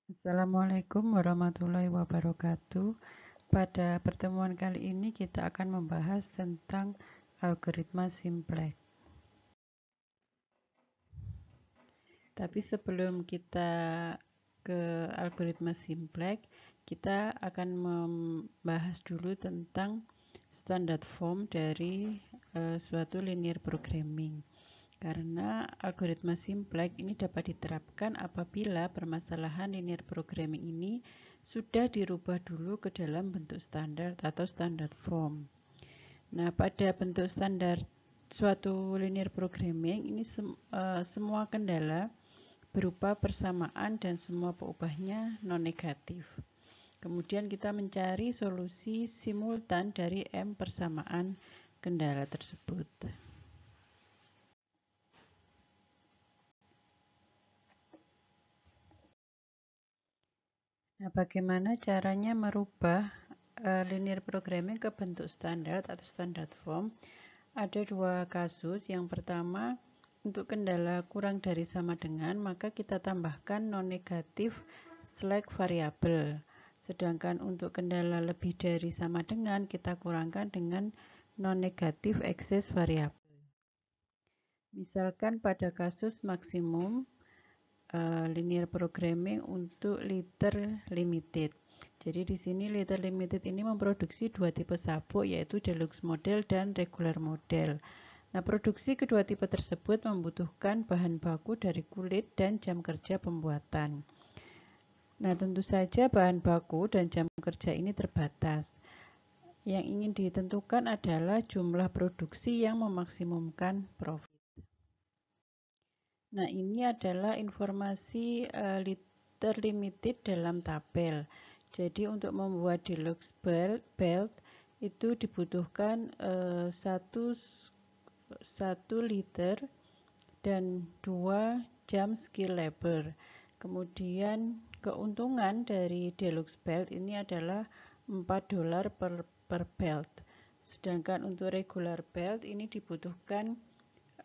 Assalamualaikum warahmatullahi wabarakatuh. Pada pertemuan kali ini kita akan membahas tentang algoritma simplex. Tapi sebelum kita ke algoritma simplex, kita akan membahas dulu tentang standard form dari suatu linear programming. Karena algoritma simplex ini dapat diterapkan apabila permasalahan linear programming ini sudah dirubah dulu ke dalam bentuk standar atau standard form. Nah, pada bentuk standar suatu linear programming ini semua kendala berupa persamaan dan semua peubahnya non-negatif. Kemudian kita mencari solusi simultan dari M persamaan kendala tersebut. Nah, bagaimana caranya merubah linear programming ke bentuk standar atau standard form? Ada dua kasus. Yang pertama, untuk kendala kurang dari sama dengan, maka kita tambahkan non-negatif slack variabel. Sedangkan untuk kendala lebih dari sama dengan, kita kurangkan dengan non-negatif excess variabel. Misalkan pada kasus maksimum linear programming untuk liter limited. Jadi di sini liter limited ini memproduksi dua tipe sabuk, yaitu deluxe model dan regular model. Nah, produksi kedua tipe tersebut membutuhkan bahan baku dari kulit dan jam kerja pembuatan. Nah, tentu saja bahan baku dan jam kerja ini terbatas. Yang ingin ditentukan adalah jumlah produksi yang memaksimumkan profit. Nah, ini adalah informasi liter limited dalam tabel. Jadi untuk membuat deluxe belt itu dibutuhkan 1 liter dan 2 jam skill labor. Kemudian keuntungan dari deluxe belt ini adalah $4 per belt. Sedangkan untuk regular belt ini dibutuhkan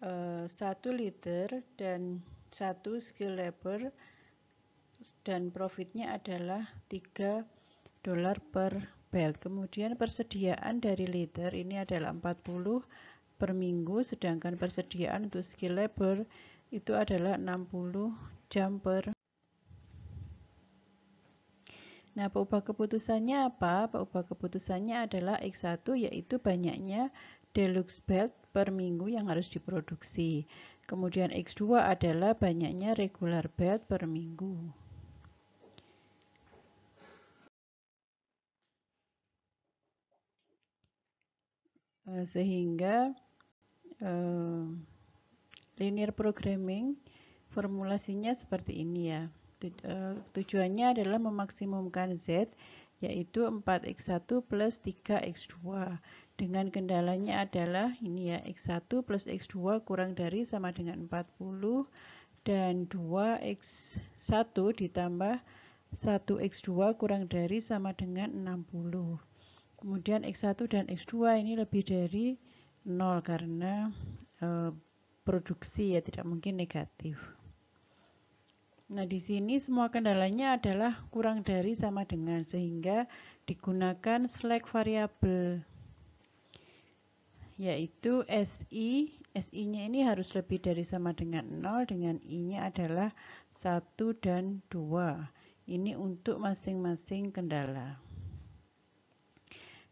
1 liter dan 1 skill labor dan profitnya adalah $3 per belt. Kemudian persediaan dari liter ini adalah 40 per minggu, sedangkan persediaan untuk skill labor itu adalah 60 jam per. Nah, peubah keputusannya apa? Peubah keputusannya adalah X1, yaitu banyaknya deluxe belt per minggu yang harus diproduksi. Kemudian X2 adalah banyaknya regular belt per minggu. Sehingga linear programming formulasinya seperti ini ya. Tujuannya adalah memaksimumkan Z, yaitu 4X1 plus 3X2. Dengan kendalanya adalah ini ya, X1 plus X2 kurang dari sama dengan 40 dan 2X1 ditambah 1X2 kurang dari sama dengan 60. Kemudian X1 dan X2 ini lebih dari 0 karena produksi ya, tidak mungkin negatif. Nah, di sini semua kendalanya adalah kurang dari sama dengan, sehingga digunakan slack variabel, yaitu SI. SI-nya ini harus lebih dari sama dengan 0, dengan I-nya adalah 1 dan 2. Ini untuk masing-masing kendala.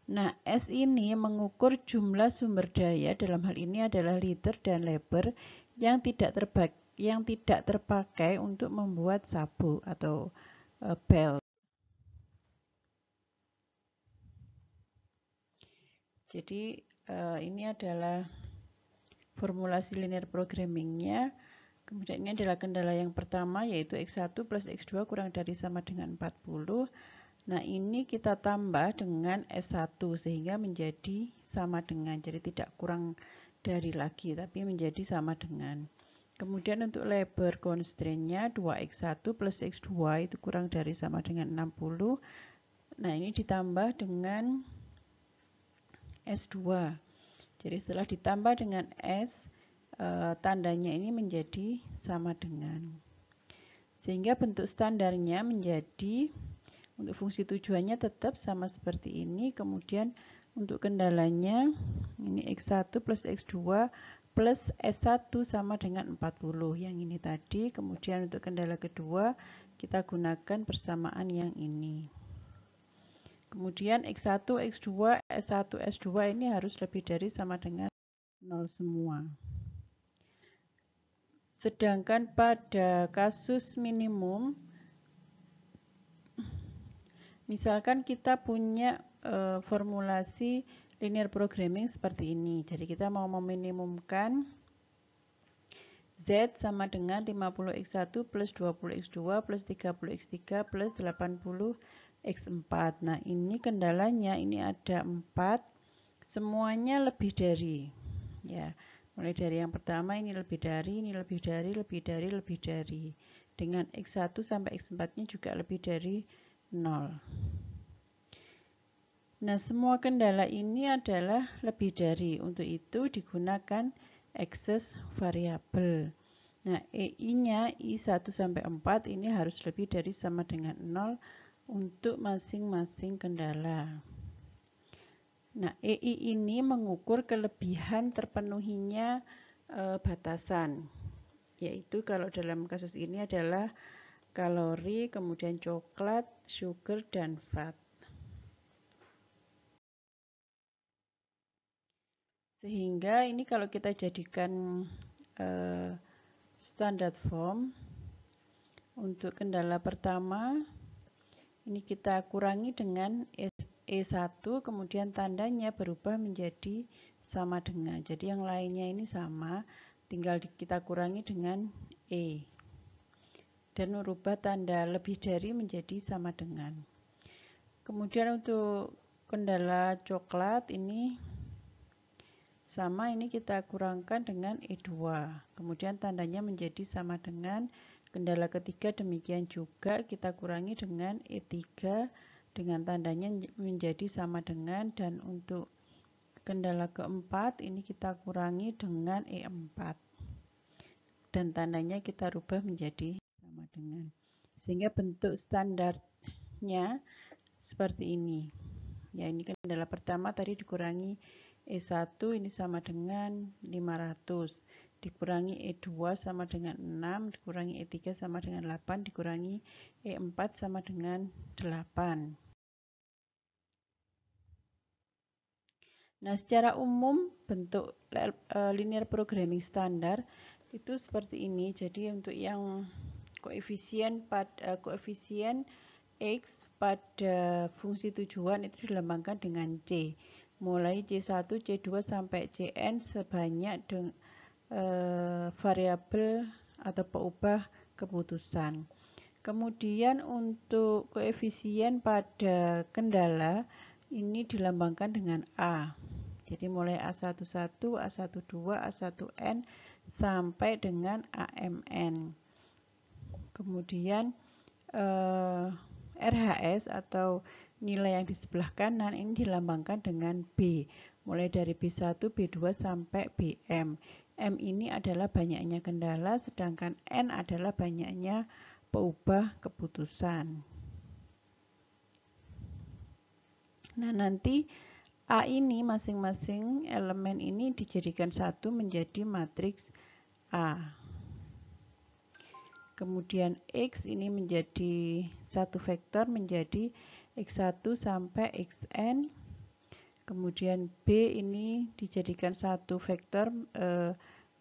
Nah, S ini mengukur jumlah sumber daya, dalam hal ini adalah liter dan labor, yang tidak terpakai untuk membuat sabuk atau belt. Jadi ini adalah formulasi linear programmingnya. Kemudian ini adalah kendala yang pertama, yaitu X1 plus X2 kurang dari sama dengan 40. Nah, ini kita tambah dengan S1 sehingga menjadi sama dengan, jadi tidak kurang dari lagi, tapi menjadi sama dengan. Kemudian untuk labor constraint-nya 2X1 plus X2 itu kurang dari sama dengan 60. Nah, ini ditambah dengan S2. Jadi setelah ditambah dengan S, tandanya ini menjadi sama dengan. Sehingga bentuk standarnya menjadi untuk fungsi tujuannya tetap sama seperti ini. Kemudian untuk kendalanya ini X1 plus X2 plus S1 sama dengan 40 yang ini tadi. Kemudian untuk kendala kedua kita gunakan persamaan yang ini. Kemudian X1, X2, S1, S2 ini harus lebih dari sama dengan 0 semua. Sedangkan pada kasus minimum, misalkan kita punya formulasi linear programming seperti ini. Jadi kita mau meminimumkan Z sama dengan 50X1 plus 20X2 plus 30X3 plus 80X4. Nah, ini kendalanya, ini ada 4, semuanya lebih dari. Ya, mulai dari yang pertama ini lebih dari, ini lebih dari, lebih dari, lebih dari. Dengan X1 sampai X4-nya juga lebih dari 0. Nah, semua kendala ini adalah lebih dari. Untuk itu digunakan access variable. Nah, EI-nya I1 sampai 4 ini harus lebih dari sama dengan 0 untuk masing-masing kendala. Nah, EI ini mengukur kelebihan terpenuhinya batasan. Yaitu kalau dalam kasus ini adalah kalori, kemudian coklat, sugar, dan fat. Sehingga ini kalau kita jadikan standard form untuk kendala pertama, ini kita kurangi dengan E1, kemudian tandanya berubah menjadi sama dengan. Jadi yang lainnya ini sama, tinggal kita kurangi dengan E. Dan merubah tanda lebih dari menjadi sama dengan. Kemudian untuk kendala coklat ini sama, ini kita kurangkan dengan E2. Kemudian tandanya menjadi sama dengan. Kendala ketiga demikian juga kita kurangi dengan E3 dengan tandanya menjadi sama dengan. Dan untuk kendala keempat ini kita kurangi dengan E4. Dan tandanya kita rubah menjadi sama dengan. Sehingga bentuk standarnya seperti ini. Ya, ini kendala pertama tadi dikurangi E1 ini sama dengan 500, dikurangi E2 sama dengan 6, dikurangi E3 sama dengan 8, dikurangi E4 sama dengan 8. Nah, secara umum bentuk linear programming standar itu seperti ini. Jadi untuk yang koefisien X pada fungsi tujuan itu dilambangkan dengan C. Mulai C1, C2 sampai Cn sebanyak variabel atau pengubah keputusan. Kemudian untuk koefisien pada kendala ini dilambangkan dengan A. Jadi mulai A11, A12, A1N sampai dengan AMN. Kemudian RHS atau nilai yang di sebelah kanan ini dilambangkan dengan B, mulai dari B1, B2 sampai BM. M ini adalah banyaknya kendala, sedangkan N adalah banyaknya pengubah keputusan. Nah, nanti A ini masing-masing elemen ini dijadikan satu menjadi matriks A. Kemudian X ini menjadi satu vektor menjadi X1 sampai Xn. Kemudian B ini dijadikan satu vektor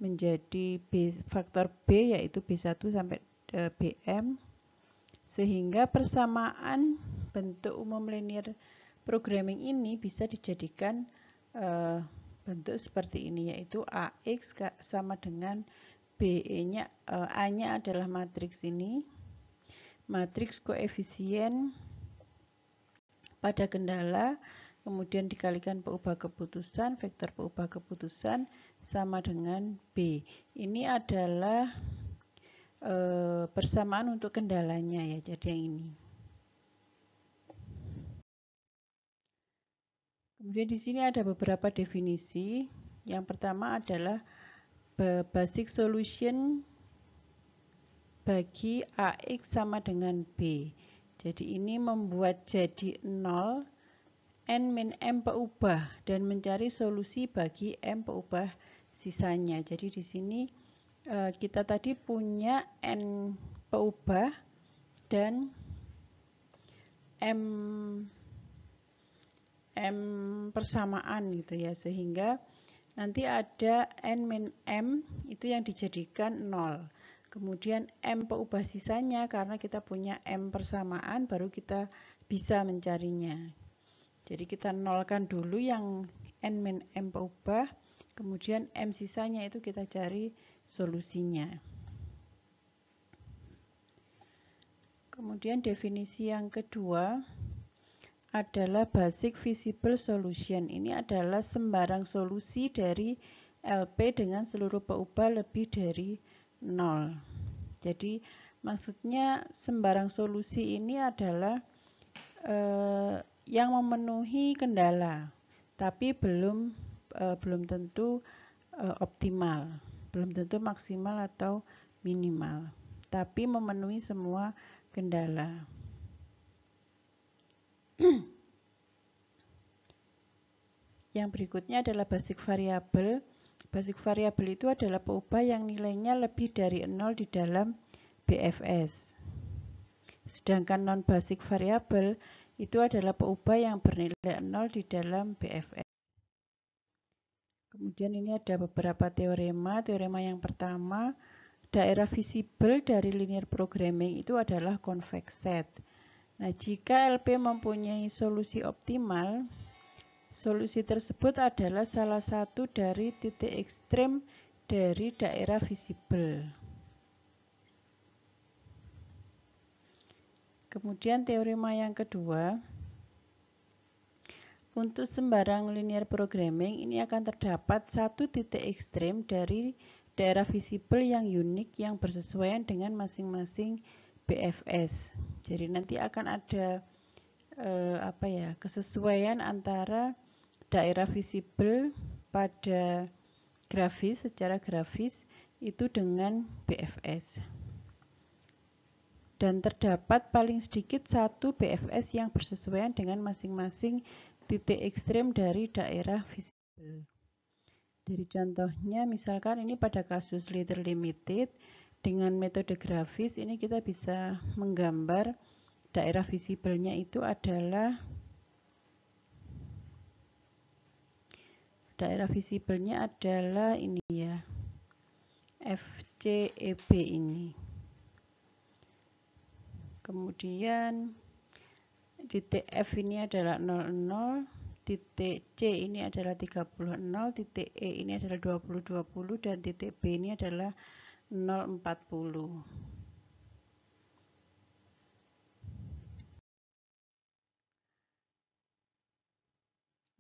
menjadi faktor B yaitu B1 sampai BM. Sehingga persamaan bentuk umum linear programming ini bisa dijadikan bentuk seperti ini, yaitu AX sama dengan BE-nya, A-nya adalah matriks ini, matriks koefisien pada kendala, kemudian dikalikan pengubah keputusan, vektor pengubah keputusan sama dengan B. Ini adalah persamaan untuk kendalanya ya, jadi yang ini. Kemudian di sini ada beberapa definisi. Yang pertama adalah basic solution bagi AX sama dengan B. Jadi ini membuat jadi 0 N min M peubah dan mencari solusi bagi M peubah sisanya. Jadi di sini kita tadi punya N peubah dan M persamaan gitu ya, sehingga nanti ada N min M itu yang dijadikan 0. Kemudian M peubah sisanya karena kita punya M persamaan baru kita bisa mencarinya. Jadi kita nolkan dulu yang N min M peubah, kemudian M sisanya itu kita cari solusinya. Kemudian definisi yang kedua adalah basic feasible solution. Ini adalah sembarang solusi dari LP dengan seluruh peubah lebih dari 0. Jadi maksudnya sembarang solusi ini adalah yang memenuhi kendala, tapi belum tentu optimal, belum tentu maksimal atau minimal, tapi memenuhi semua kendala. Yang berikutnya adalah basic variable. Basic variable itu adalah peubah yang nilainya lebih dari 0 di dalam BFS. Sedangkan non-basic variable itu adalah peubah yang bernilai 0 di dalam BFS. Kemudian ini ada beberapa teorema. Teorema yang pertama, daerah visible dari linear programming itu adalah convex set. Nah, jika LP mempunyai solusi optimal, solusi tersebut adalah salah satu dari titik ekstrem dari daerah visible. Kemudian teorema yang kedua, untuk sembarang linear programming ini akan terdapat satu titik ekstrem dari daerah visible yang unik yang bersesuaian dengan masing-masing BFS. Jadi nanti akan ada kesesuaian antara daerah visible pada grafis, secara grafis itu dengan BFS. Dan terdapat paling sedikit satu BFS yang bersesuaian dengan masing-masing titik ekstrem dari daerah visible. Jadi contohnya misalkan ini pada kasus leader limited, dengan metode grafis ini kita bisa menggambar daerah visiblenya itu adalah ini ya, FCEB ini. Kemudian titik F ini adalah 00, titik C ini adalah 30, titik E ini adalah 20, dan titik B ini adalah 040.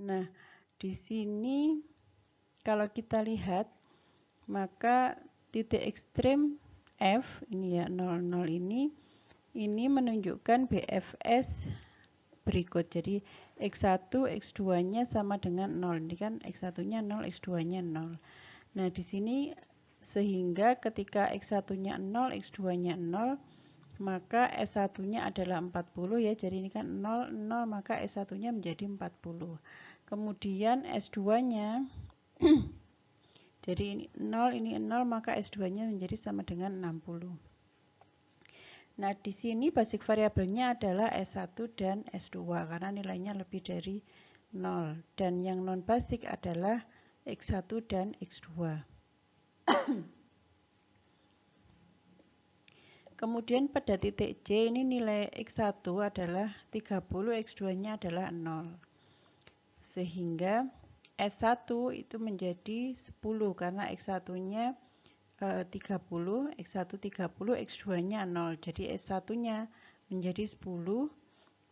Nah, di sini kalau kita lihat, maka titik ekstrem F ini ya 00 ini menunjukkan BFS berikut. Jadi X1, X2-nya sama dengan 0. Ini kan X1-nya 0, X2-nya 0. Nah, di sini sehingga ketika X1-nya 0, X2-nya 0, maka S1-nya adalah 40 ya. Jadi ini kan 0, 0, maka S1-nya menjadi 40. Kemudian S2-nya jadi ini 0, ini 0, maka S2-nya menjadi sama dengan 60. Nah, di sini basic variabelnya adalah S1 dan S2 karena nilainya lebih dari 0. Dan yang non-basic adalah X1 dan X2. Kemudian pada titik C ini nilai X1 adalah 30, X2-nya adalah 0. Sehingga S1 itu menjadi 10 karena X1-nya 30, X1 30, X2-nya 0. Jadi S1-nya menjadi 10.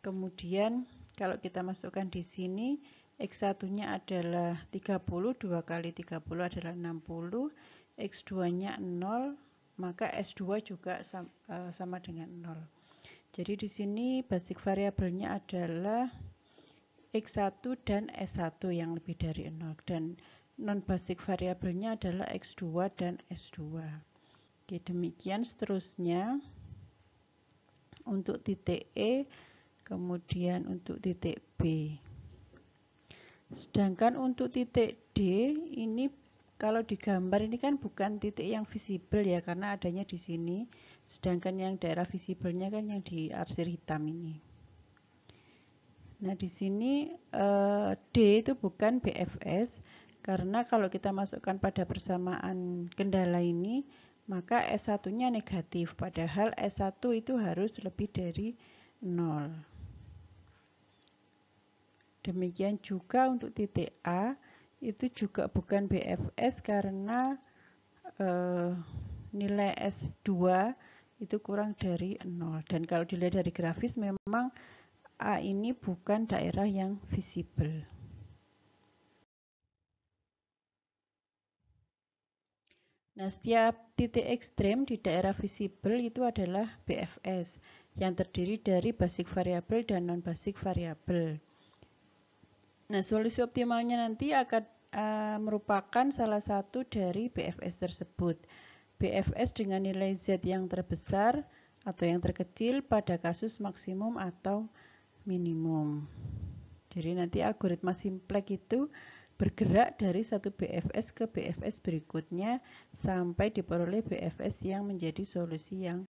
Kemudian kalau kita masukkan di sini, X1-nya adalah 30, 2 kali 30 adalah 60, X2-nya 0, maka S2 juga sama dengan 0. Jadi di sini basic variabelnya adalah X1 dan S1 yang lebih dari 0, dan non-basic variabelnya adalah X2 dan S2. Oke, demikian seterusnya untuk titik E, kemudian untuk titik B. Sedangkan untuk titik D, ini kalau digambar ini kan bukan titik yang visible ya, karena adanya di sini. Sedangkan yang daerah visiblenya kan yang di arsir hitam ini. Nah, di sini D itu bukan BFS, karena kalau kita masukkan pada persamaan kendala ini, maka S1-nya negatif, padahal S1 itu harus lebih dari 0. Demikian juga untuk titik A, itu juga bukan BFS karena nilai S2 itu kurang dari 0. Dan kalau dilihat dari grafis, memang A ini bukan daerah yang visible. Nah, setiap titik ekstrem di daerah visible itu adalah BFS yang terdiri dari basic variabel dan non-basic variabel. Nah, solusi optimalnya nanti akan merupakan salah satu dari BFS tersebut. BFS dengan nilai Z yang terbesar atau yang terkecil pada kasus maksimum atau minimum. Jadi nanti algoritma simplex itu bergerak dari satu BFS ke BFS berikutnya sampai diperoleh BFS yang menjadi solusi yang